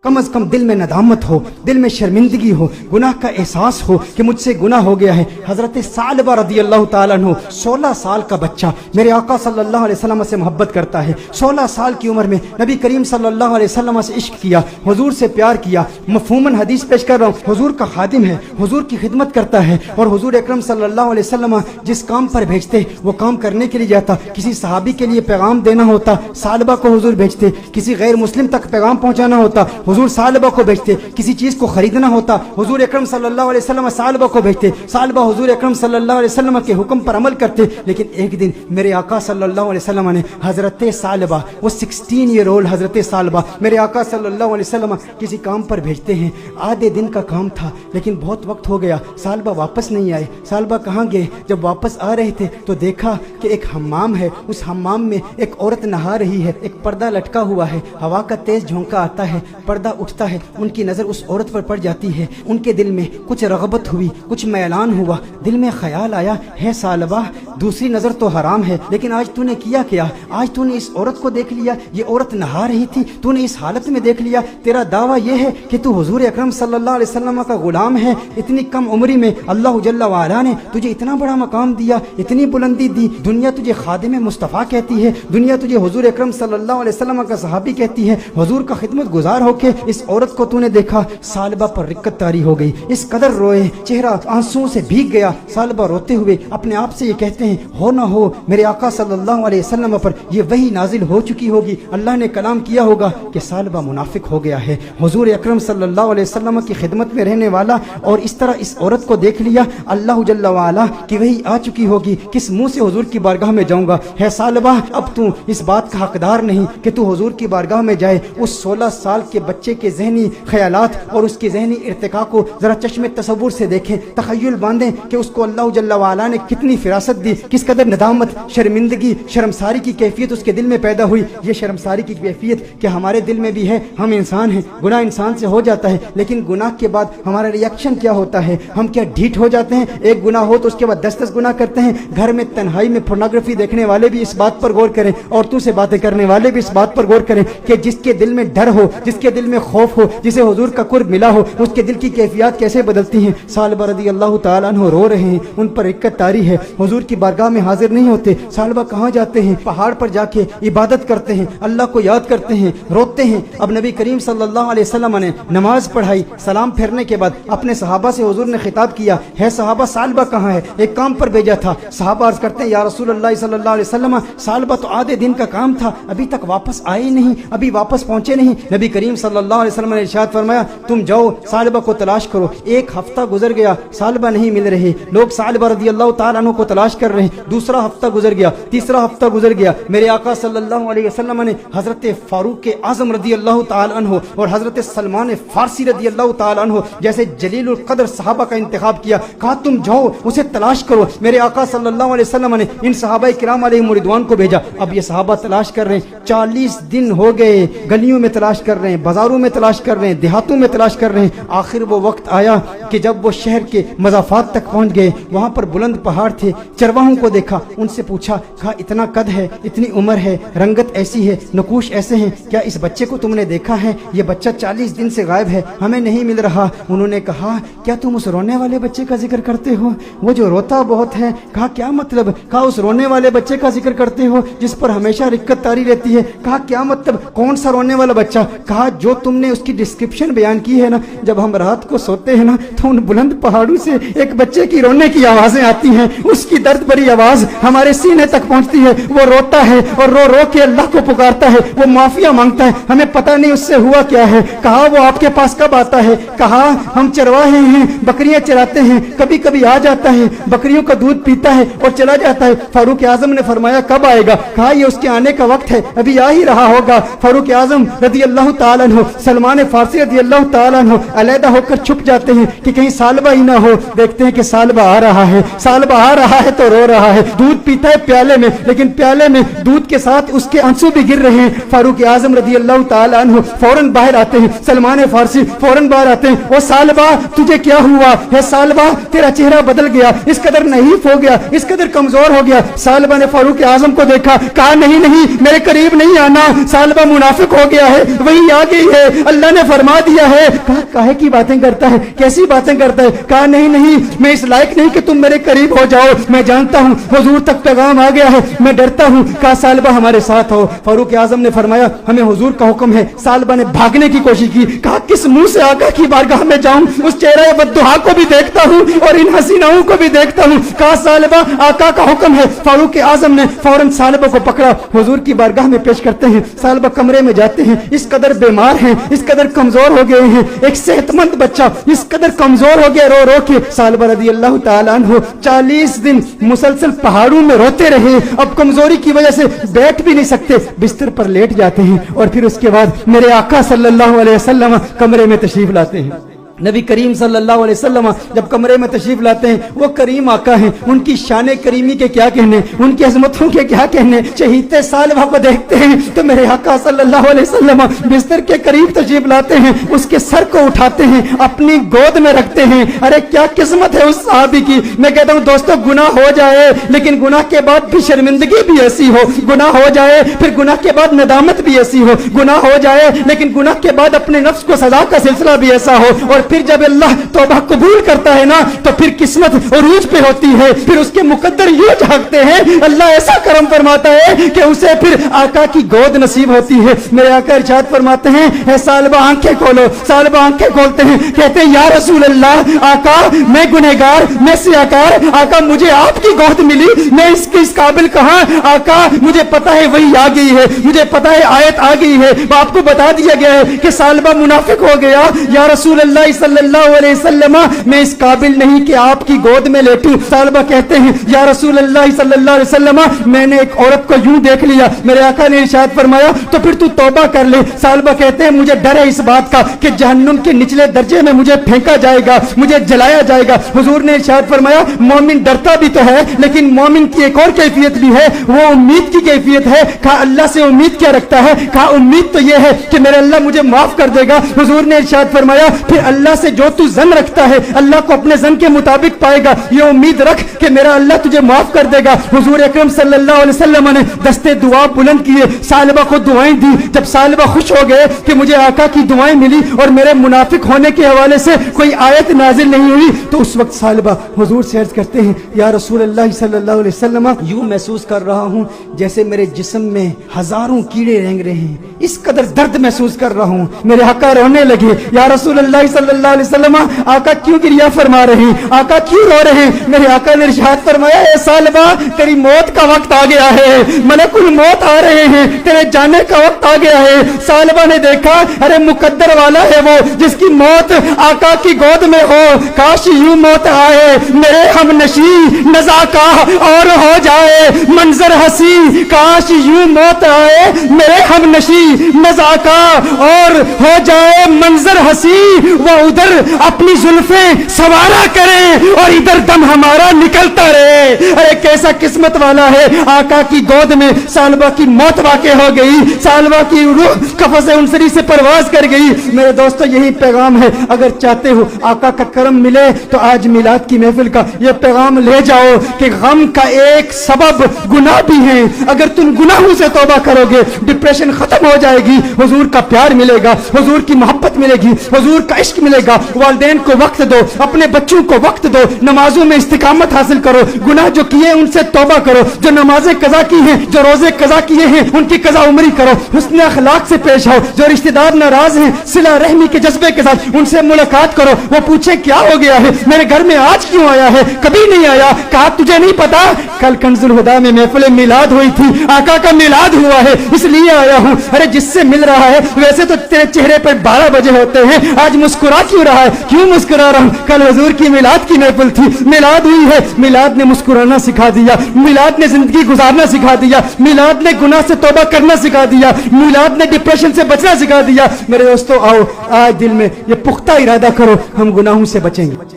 कम अज कम दिल में नदामत हो, दिल में शर्मिंदगी हो, गुनाह का एहसास हो कि मुझसे गुनाह हो गया है। हजरत सालबा रदी अल्लाह ताला अन्हु 16 साल का बच्चा मेरे आका सल्लल्लाहु अलैहि वसल्लम से मोहब्बत करता है। 16 साल की उम्र में नबी करीम सल्लल्लाहु अलैहि वसल्लम से इश्क किया, हुजूर से प्यार किया। मफहूमन हदीस पेश कर रहा हूँ, हुजूर का खादिम है, हुजूर की खिदमत करता है और हुजूर अकरम सल्लल्लाहु अलैहि वसल्लम जिस काम पर भेजते वो काम करने के लिए जाता। किसी सहाबी के लिए पैगाम देना होता, सालबा को हुजूर भेजते। किसी गैर मुस्लिम तक पैगाम पहुंचाना होता, हुजूर सालबा को भेजते। किसी चीज को खरीदना होता, हुजूर अकरम सल्लल्लाहु अलैहि वसल्लम सालबा को भेजते। सालबा हुजूर अकरम सल्लल्लाहु अलैहि वसल्लम के हुक्म पर अमल करते। लेकिन एक दिन मेरे आका सल्लल्लाहु अलैहि वसल्लम ने हजरत सालबा, वो 16 ईयर ओल्ड हजरत सालबा मेरे आका सल्लल्लाहु अलैहि वसल्लम किसी काम पर भेजते हैं। आधे दिन का काम था लेकिन बहुत वक्त हो गया, सालबा वापस नहीं आए। सालबा कहाँ गए? जब वापस आ रहे थे तो देखा कि एक हम्माम है, उस हम्माम में एक औरत नहा रही है, एक पर्दा लटका हुआ है, हवा का तेज झोंका आता है, पर्दा उठता है, उनकी नज़र उस औरत पर पड़ जाती है। उनके दिल में कुछ रग़बत हुई, कुछ मैलान हुआ, दिल में ख्याल आया, है सालबा दूसरी नज़र तो हराम है लेकिन आज तूने किया क्या? आज तूने इस औरत को देख लिया, ये औरत नहा रही थी, तूने इस हालत में देख लिया। तेरा दावा ये है कि तू हुजूर अकरम सल्लल्लाहु अलैहि वसल्लम का गुलाम है। इतनी कम उम्री में अल्लाह जल्ला वाला ने तुझे इतना बड़ा मकाम दिया, इतनी बुलंदी दी। दुनिया तुझे खादिम मुस्तफ़ा कहती है, दुनिया तुझे हुजूर अकरम सल्लल्लाहु अलैहि वसल्लम का सहाबी कहती है। हुजूर का खिदमत गुजार होके इस औरत को तूने देखा। सालबा पर रिक्कत तारी हो गई, इस कदर रोए, चेहरा आंसुओं से भीग गया। सालबा रोते हुए अपने आप से ये कहते हैं, हो ना हो मेरे आका सल्लल्लाहु अलैहि वसल्लम पर ये वही नाजिल हो चुकी होगी, अल्लाह ने कलाम किया होगा कि सालबा मुनाफिक हो गया है, हुजूर अकरम सल्लल्लाहु अलैहि वसल्लम की खिदमत में रहने वाला, और इस तरह इस औरत को देख लिया, अल्लाह जल्ला वाला की वही आ चुकी होगी, किस मुंह से हुजूर की बारगाह में जाऊंगा। है सालबा अब तू इस बात का हकदार नहीं कि तू हुजूर की बारगाह में जाए। उस 16 साल के बच्चे के जहनी ख्यालात और उसके जहनी इर्तिका को जरा चश्मे तसव्वुर से देखें, तखय्युल बांधें कि उसको अल्लाह जल्ला वाला ने कितनी फिरासत दी, किस कदर नदामत, शर्मिंदगी, शर्मसारी की कैफियत उसके दिल में पैदा हुई। ये शर्मसारी की कैफियत कि हमारे दिल में भी है, हम इंसान हैं, गुनाह इंसान से हो जाता है, लेकिन गुनाह के बाद हमारा रिएक्शन क्या होता है? हम क्या ढीठ हो जाते हैं? एक गुनाह हो तो उसके बाद 10-10 गुनाह करते हैं। घर में तन्हाई में पोर्नोग्राफी देखने वाले भी इस बात पर गौर करें, औरतों से बातें करने वाले भी इस बात पर गौर करें कि जिसके दिल में डर हो, जिसके दिल में खौफ हो, जिसे हुजूर का कुर्ब मिला हो, उसके दिल की कैफियत कैसे बदलती हैं। सालबा रज़ी अल्लाह ताला अन्हु रो रहे हैं, उन पर रिक्कत तारी है, हुजूर की बारगाह में हाजिर नहीं होते। सालबा कहाँ जाते हैं? पहाड़ पर जाके इबादत करते हैं, अल्लाह को याद करते हैं, रोते हैं। अब नबी करीम सल्लल्लाहु अलैहि वसल्लम ने नमाज पढ़ाई, सलाम फेरने के बाद अपने सहाबा से हुजूर ने खिताब किया, है सहाबा सालबा कहाँ है? एक काम पर भेजा था। सहाबा अर्ज करते हैं, या रसूल अल्लाह सल्लल्लाहु अलैहि वसल्लम, सालबा तो आधे दिन का काम था, अभी तक वापस आए नहीं, अभी वापस पहुंचे नहीं। नबी करीम सल्लल्लाहु अलैहि वसल्लम ने इरशाद फरमाया, तुम जाओ सालबा को तलाश करो। एक हफ्ता गुजर गया, सालबा नहीं मिल रहे, लोग सालबा रज़ी अल्लाह ताला अन्हु को तलाश कर रहे हैं। दूसरा हफ्ता गुजर गया, तीसरा हफ्ता गुजर गया। मेरे आका सल्लल्लाहु अलैहि वसल्लम ने हजरत फारूक आजम रज़ी अल्लाह ताला अन्हु और हजरत सलमान फारसी रज़ी अल्लाह ताला अन्हु जैसे जलीलुल कद्र सहाबा का इंतखाब किया, कहा तुम जाओ उसे तलाश करो। मेरे आका सल्लल्लाहु अलैहि वसल्लम ने इन सहाबा किराम अलैहिम रिदवान को भेजा। अब ये सहाबा तलाश कर रहे हैं, 40 दिन हो गए, गलियों में तलाश कर रहे हैं, बाजारों में तलाश कर रहे हैं, देहातों में तलाश कर रहे हैं। आखिर वो वक्त आया कि जब वो शहर के मज़ाफात तक पहुंच गए, वहां पर बुलंद पहाड़ थे, चरवाहों को देखा, उनसे पूछा, कहा इतना कद है, इतनी उम्र है, रंगत ऐसी है, नकूश ऐसे हैं, क्या इस बच्चे को तुमने देखा है? ये बच्चा 40 दिन से गायब है, हमें नहीं मिल रहा। उन्होंने कहा, क्या तुम उस रोने वाले बच्चे का जिक्र करते हो, वो जो रोता बहुत है? कहा क्या मतलब? कहा उस रोने वाले बच्चे का जिक्र करते हो जिस पर हमेशा रिक्कत तारी रहती है? कहा क्या मतलब, कौन सा रोने वाला बच्चा? कहा जो तुमने उसकी डिस्क्रिप्शन बयान की है ना, जब हम रात को सोते हैं ना तो उन बुलंद पहाड़ों से एक बच्चे की रोने की आवाजें आती हैं, उसकी दर्द भरी आवाज हमारे सीने तक पहुंचती है, वो रोता है और रो रो के अल्लाह को पुकारता है, वो माफिया मांगता है, हमें पता नहीं उससे हुआ क्या है। कहा वो आपके पास कब आता है? कहा हम चरवाहे हैं, बकरियां चराते हैं, कभी कभी आ जाता है, बकरियों का दूध पीता है और चला जाता है। फारूक आजम ने फरमाया कब आएगा? कहा ये उसके आने का वक्त है, अभी आ ही रहा होगा। फारूक आजम रज़ी अल्लाह ताला अन्हु, सलमान फारसी रज़ी अल्लाह ताला अन्हु अलहदा होकर छुप जाते हैं कि कहीं सालबा ही ना हो। देखते हैं कि सालबा आ रहा है, सालबा आ रहा है तो रो रहा है, दूध पीता है प्याले में, लेकिन प्याले में दूध के साथ उसके आंसू भी गिर रहे हैं। फारूक आजम रजी अल्लाह ताला अन्हु फौरन बाहर आते हैं, सलमान फारसी फौरन बाहर आते हैं। ओ सालबा तुझे क्या हुआ है? सालबा तेरा चेहरा बदल गया, इस कदर नहीफ हो गया, इस कदर कमजोर हो गया। सालबा ने फारूक आजम को देखा, कहा नहीं नहीं मेरे करीब नहीं आना, सालबा मुनाफिक हो गया है, वही आ गई है, अल्लाह ने फरमा दिया है। कहा काहे की बातें करता है, कैसी बातें करता है? कहा नहीं नहीं मैं इस लायक नहीं कि तुम मेरे करीब हो जाओ, मैं जानता हूँ हुजूर तक पैगाम आ गया है, मैं डरता हूँ। कहा सालबा हमारे साथ हो। फारूक आजम ने फरमाया हमें हुजूर का हुक्म है। सालबा ने भागने की कोशिश की, कहा किस मुंह से आका की बारगाह में जाऊं, उस चेहरे बद्दुहा को भी देखता हूं और इन हसीनाओं को भी देखता हूं। कहा सालबा आका का हुक्म है। फारूक आजम ने फौरन सालबा को पकड़ा, हुजूर की बारगाह में पेश करते हैं। सालबा कमरे में जाते हैं, इस कदर बीमार हैं, इस कदर कमजोर हो गए हैं, एक सेहतमंद बच्चा इस कदर कमजोर हो गया रो रो के। सालबा रदी अल्लाह ताला अन्हु 40 दिन मुसलसल पहाड़ों में रोते रहे, अब कमजोरी की वजह से बैठ भी नहीं सकते, बिस्तर पर लेट जाते हैं और फिर उसके बाद मेरे आका सल्लल्लाहु अलैहि वसल्लम कमरे में तशरीफ लाते हैं। नबी करीम सल्लल्लाहु अलैहि वसल्लम जब कमरे में तशरीफ लाते हैं, वो करीम आका हैं, उनकी शान करीमी के क्या कहने, उनकी अजमतों के क्या कहने। शहीद सालबा को देखते हैं तो मेरे आका सल्लल्लाहु अलैहि वसल्लम बिस्तर के करीब तशरीफ लाते हैं, उसके सर को उठाते हैं, अपनी गोद में रखते हैं। अरे क्या किस्मत है उस सहाबी की। मैं कहता हूँ दोस्तों गुनाह हो जाए लेकिन गुनाह के बाद भी शर्मिंदगी भी ऐसी हो, गुनाह हो जाए फिर गुनाह के बाद नदामत भी ऐसी हो, गुनाह हो जाए लेकिन गुनाह के बाद अपने नफ्स को सजा का सिलसिला भी ऐसा हो, और फिर जब अल्लाह तौबा कबूल करता है ना तो फिर किस्मत उरूज पे होती है, फिर उसके मुकद्दर यूं झांकते हैं, अल्लाह ऐसा करम फरमाता है कि उसे फिर आका की गोद नसीब होती है। मेरे आका इरशाद फरमाते हैं सालबा आंखें खोलो। सालबा आंखें खोलते हैं, कहते हैं या रसूल अल्लाह, आका मैं गुनहगार, मैं सियाकार, आका मुझे आपकी गोद मिली, मैं इसके इस काबिल कहां? आका मुझे पता है वही आ गई है, मुझे पता है आयत आ गई है, आपको बता दिया गया है कि सालबा मुनाफिक हो गया। या रसूल अल्लाह सल्लल्लाहु अलैहि वसल्लम मैं इस काबिल नहीं कि आपकी गोद में लेटूं। सालबा कहते हैं या रसूल अल्लाह सल्लल्लाहु अलैहि वसल्लम मैंने एक औरत को यूं देख लिया, मेरे आका ने इरशाद फरमाया तो फिर तू तौबा कर ले। सालबा कहते हैं मुझे डर है इस बात का कि जहन्नुम के निचले दर्जे में मुझे फेंका जाएगा, मुझे जलाया जाएगा। हुजूर ने इरशाद फरमाया मोमिन डरता भी तो है लेकिन मोमिन की एक और कैफियत भी है, वो उम्मीद की कैफियत है। कहा अल्लाह से उम्मीद क्या रखता है? कहा उम्मीद तो ये है कि मेरे अल्लाह मुझे माफ कर देगा। हुजूर ने इरशाद फरमाया फिर अल्लाह से जो तू जन रखता है अल्लाह को अपने जन के मुताबिक पाएगा, ये उम्मीद रख कि मेरा अल्लाह तुझे माफ कर देगा। हुजूर अकरम सल्लल्लाहु अलैहि वसल्लम ने दस्ते दुआ बुलंद किए, सालबा को दुआएं दी। जब सालबा खुश हो गए कि मुझे आका की दुआएं मिली और मेरे मुनाफिक होने के हवाले से कोई आयत नाजिल नहीं हुई, तो उस वक्त सालबा हुजूर से अर्ज करते हैं या रसूल अल्लाह सल्लल्लाहु अलैहि वसल्लम यूं महसूस कर रहा हूं जैसे मेरे जिस्म में हजारों कीड़े रेंग रहे हैं, इस कदर दर्द महसूस कर रहा हूं। मेरे आका रोने लगे, या रसूल अल्लाह सल्लल्लाहु अलैहि वसल्लम आका क्यों गिरिया फरमा रहे हैं, आका क्यों रो रहे हैं? मेरे आका ने इरशाद फरमाया ए सालबा तेरी मौत का वक्त आ गया है, मलकुल मौत आ रहे हैं, तेरे जाने का वक्त आ गया है। सालबा ने देखा अरे मुकद्दर वाला है वो जिसकी मौत आका की गोद में हो, काश यूं मौत आए मेरे हम नशी नजाका और हो जाए मंजर हसी, काश यूं मौत आए मेरे हम नशी नजाका और हो जाए मंजर हसी, वो उधर अपनी जुल्फे सवारा करे और इधर दम हमारा निकलता रहे। अरे कैसा किस्मत वाला है, आका की गोद में सालबा की मौत वाक़ हो गई, सालबा की रूह कफ़स उनसरी से परवाज कर गई। मेरे दोस्तों यही पैगाम है, अगर चाहते हो आका का करम मिले तो आज मिलाद की महफिल का ये पैगाम ले जाओ कि गम का एक सबब गुनाह भी है, अगर तुम गुनाहों से तौबा करोगे डिप्रेशन खत्म हो जाएगी, हुजूर का प्यार मिलेगा, हुजूर की मोहब्बत मिलेगी, हुजूर का इश्क मिलेगा। वालिदैन को वक्त दो, अपने बच्चों को वक्त दो, नमाजों में इस्तिकामत हासिल करो, गुनाह जो किए उनसे तौबा करो, जो नमाजें कज़ा की हैं, जो रोजे कज़ा किए हैं उनकी कज़ा उमरी करो, हुस्न अखलाक से पेश आओ, जो रिश्तेदार नाराज हैं सिला रहमी के जज्बे के साथ उनसे मुलाकात करो, वो पूछे क्या हो गया है, मेरे घर में आज क्यों आया है, कभी नहीं आया। कहा तुझे नहीं पता कल कंजुल हुदा में महफिल मिलाद हुई थी, आका का मिलाद हुआ है इसलिए आया हूँ। अरे जिससे मिल रहा है वैसे तो तेरे चेहरे पर 12 बजे होते हैं, आज मुस्कुरा क्यों रहा है, क्यों मुस्कुरा रहा हूँ? कल हुजूर की मिलाद की महफिल थी, मिलाद हुई है, मिलाद ने मुस्कुराना सिखा दिया, मिलाद ने जिंदगी गुजारना सिखा दिया, मिलाद ने गुनाह से तौबा करना सिखा दिया, मिलाद ने डिप्रेशन से बचना सिखा दिया। मेरे दोस्तों आओ आज दिल में ये पुख्ता इरादा करो, हम गुनाहों से बचेंगे।